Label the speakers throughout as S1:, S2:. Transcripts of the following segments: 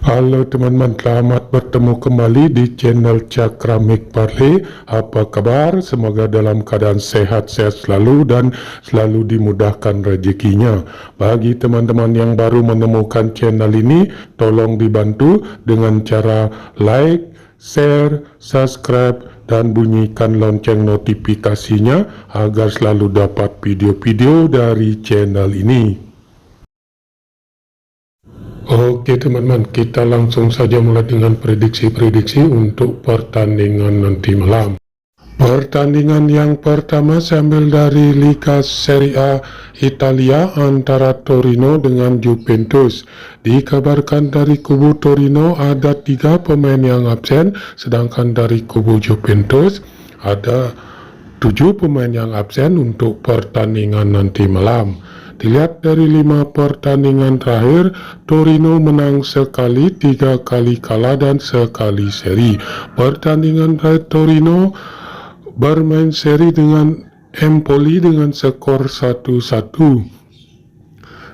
S1: Halo teman-teman, selamat bertemu kembali di channel Cakramik Parley. Apa kabar? Semoga dalam keadaan sehat-sehat selalu dan selalu dimudahkan rezekinya. Bagi teman-teman yang baru menemukan channel ini, tolong dibantu dengan cara like, share, subscribe, dan bunyikan lonceng notifikasinya agar selalu dapat video-video dari channel ini. Oke teman-teman, kita langsung saja mulai dengan prediksi-prediksi untuk pertandingan nanti malam. Pertandingan yang pertama sambil dari Liga Serie A Italia antara Torino dengan Juventus. Dikabarkan dari kubu Torino ada 3 pemain yang absen, sedangkan dari kubu Juventus ada 7 pemain yang absen untuk pertandingan nanti malam. Dilihat dari 5 pertandingan terakhir, Torino menang sekali, 3 kali kalah dan sekali seri. Pertandingan terakhir Torino bermain seri dengan Empoli dengan skor 1-1.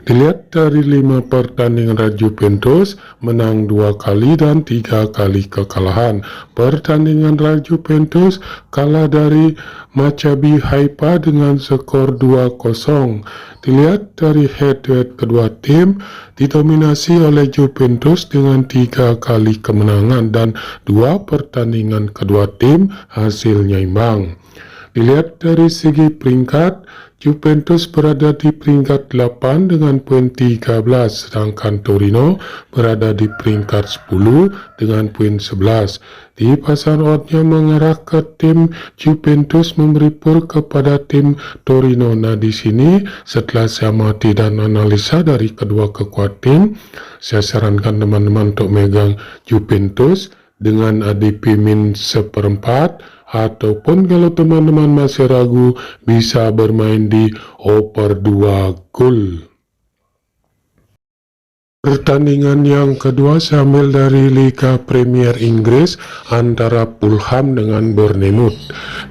S1: Dilihat dari 5 pertandingan Juventus menang 2 kali dan 3 kali kekalahan. Pertandingan Juventus kalah dari Maccabi Haifa dengan skor 2-0. Dilihat dari head-to-head kedua tim didominasi oleh Juventus dengan 3 kali kemenangan dan 2 pertandingan kedua tim hasilnya imbang. Dilihat dari segi peringkat, Juventus berada di peringkat 8 dengan poin 13, sedangkan Torino berada di peringkat 10 dengan poin 11. Di pasar oddnya mengarah ke tim Juventus memberi pur kepada tim Torino. Nah di sini setelah saya amati dan analisa dari kedua kekuatan tim, saya sarankan teman-teman untuk megang Juventus dengan ADP min 1/4, ataupun kalau teman-teman masih ragu bisa bermain di over 2 gol. Pertandingan yang kedua sambil dari Liga Premier Inggris antara Fulham dengan Bournemouth.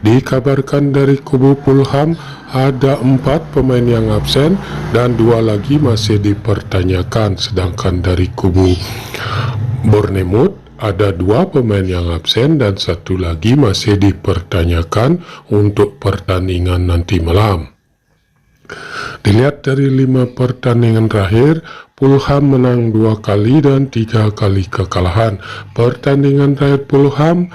S1: Dikabarkan dari kubu Fulham ada 4 pemain yang absen dan 2 lagi masih dipertanyakan, sedangkan dari kubu Bournemouth ada 2 pemain yang absen dan 1 lagi masih dipertanyakan untuk pertandingan nanti malam. Dilihat dari 5 pertandingan terakhir, Fulham menang 2 kali dan 3 kali kekalahan. Pertandingan terakhir Fulham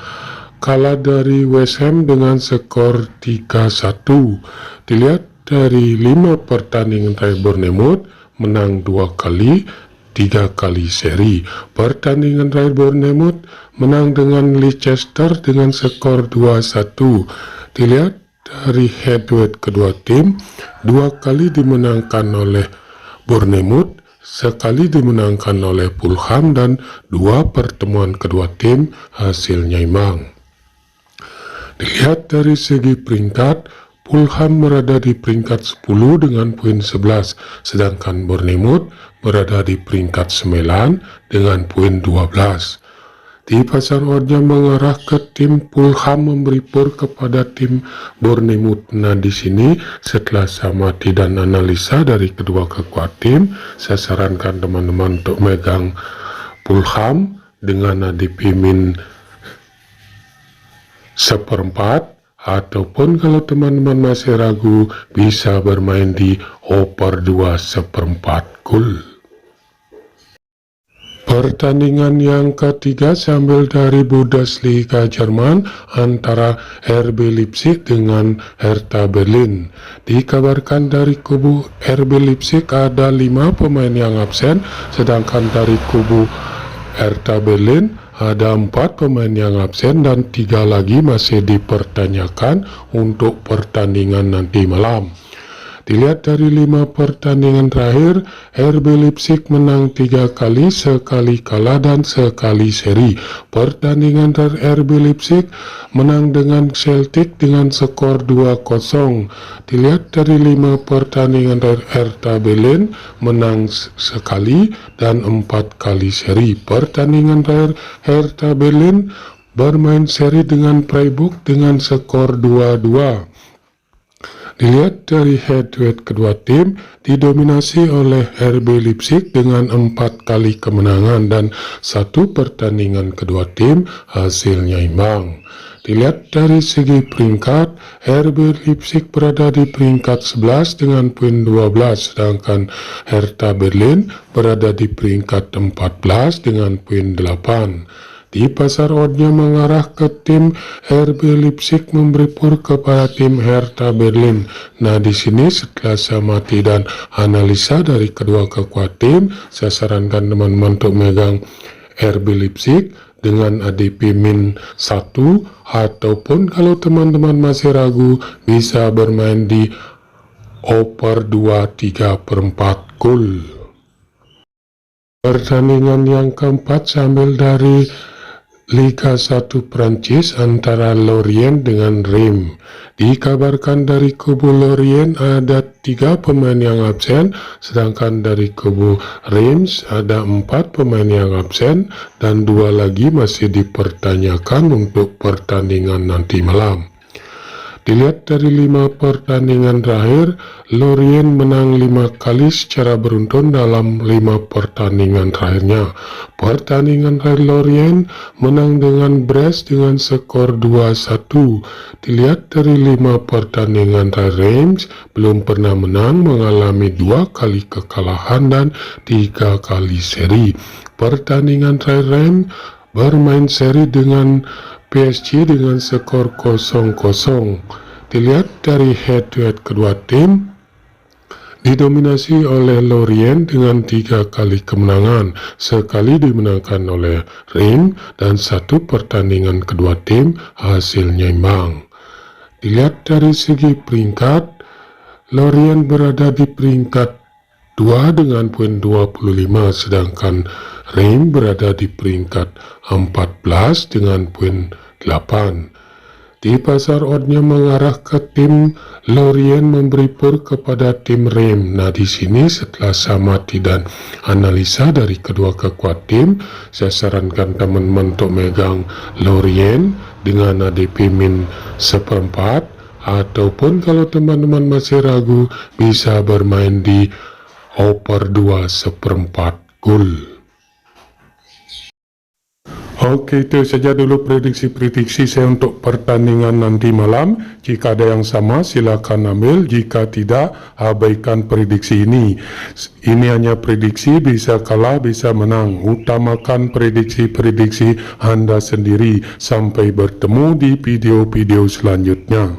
S1: kalah dari West Ham dengan skor 3-1. Dilihat dari 5 pertandingan terakhir Bournemouth menang 2 kali, 3 kali seri. Pertandingan terakhir Bournemouth menang dengan Leicester dengan skor 2-1. Dilihat dari head-to-head kedua tim, 2 kali dimenangkan oleh Bournemouth, sekali dimenangkan oleh Fulham, dan 2 pertemuan kedua tim hasilnya imbang. Dilihat dari segi peringkat, Fulham berada di peringkat 10 dengan poin 11, sedangkan Bournemouth berada di peringkat 9 dengan poin 12. Di pasar oddnya mengarah ke tim Fulham memberi pur kepada tim Bournemouth. Nah di sini setelah saya amati dan analisa dari kedua kekuatan tim, saya sarankan teman-teman untuk megang Fulham dengan ADP min 1/4, ataupun kalau teman-teman masih ragu bisa bermain di over 2/4 gol. Pertandingan yang ketiga sambil dari Bundesliga Jerman antara RB Leipzig dengan Hertha Berlin. Dikabarkan dari kubu RB Leipzig ada 5 pemain yang absen, sedangkan dari kubu Hertha Berlin ada 4 pemain yang absen dan 3 lagi masih dipertanyakan untuk pertandingan nanti malam. Dilihat dari 5 pertandingan terakhir, RB Leipzig menang 3 kali, sekali kalah dan sekali seri. Pertandingan terakhir RB Leipzig menang dengan Celtic dengan skor 2-0. Dilihat dari 5 pertandingan terakhir Hertha Berlin menang sekali dan 4 kali seri. Pertandingan terakhir Hertha Berlin bermain seri dengan Freiburg dengan skor 2-2. Dilihat dari head-to-head kedua tim, didominasi oleh RB Leipzig dengan 4 kali kemenangan dan 1 pertandingan kedua tim hasilnya imbang. Dilihat dari segi peringkat, RB Leipzig berada di peringkat 11 dengan poin 12, sedangkan Hertha Berlin berada di peringkat 14 dengan poin 8. Di pasar oddnya mengarah ke tim RB Leipzig memberi pur kepada tim Hertha Berlin. Nah, di sini setelah saya amati dan analisa dari kedua kekuatan tim, saya sarankan teman-teman untuk megang RB Leipzig dengan ADP min 1, ataupun kalau teman-teman masih ragu bisa bermain di over 2,3/4 gol. Pertandingan yang keempat sambil dari Liga 1 Prancis antara Lorient dengan Reims. Dikabarkan dari kubu Lorient ada 3 pemain yang absen, sedangkan dari kubu Reims ada 4 pemain yang absen dan 2 lagi masih dipertanyakan untuk pertandingan nanti malam. Dilihat dari 5 pertandingan terakhir, Lorient menang 5 kali secara beruntun dalam 5 pertandingan terakhirnya. Pertandingan terakhir Lorient menang dengan Brest dengan skor 2-1. Dilihat dari 5 pertandingan terakhir Reims belum pernah menang, mengalami 2 kali kekalahan dan 3 kali seri. Pertandingan terakhir Reims bermain seri dengan PSG dengan skor 0-0. Dilihat dari head-to-head kedua tim, didominasi oleh Lorient dengan 3 kali kemenangan, sekali dimenangkan oleh Reims dan 1 pertandingan kedua tim hasilnya imbang. Dilihat dari segi peringkat, Lorient berada di peringkat 2 dengan poin 25, sedangkan Reims berada di peringkat 14 dengan poin 8. Di pasar oddnya mengarah ke tim Lorient memberi pur kepada tim Reims. Nah, di sini setelah samati dan analisa dari kedua kekuatan tim, saya sarankan teman-teman untuk megang Lorient dengan ADP min 1/4, ataupun kalau teman-teman masih ragu bisa bermain di over 2,1/4 gol. Oke, itu saja dulu prediksi-prediksi saya untuk pertandingan nanti malam. Jika ada yang sama silakan ambil, jika tidak abaikan prediksi ini. Ini hanya prediksi, bisa kalah bisa menang. Utamakan prediksi-prediksi Anda sendiri. Sampai bertemu di video-video selanjutnya.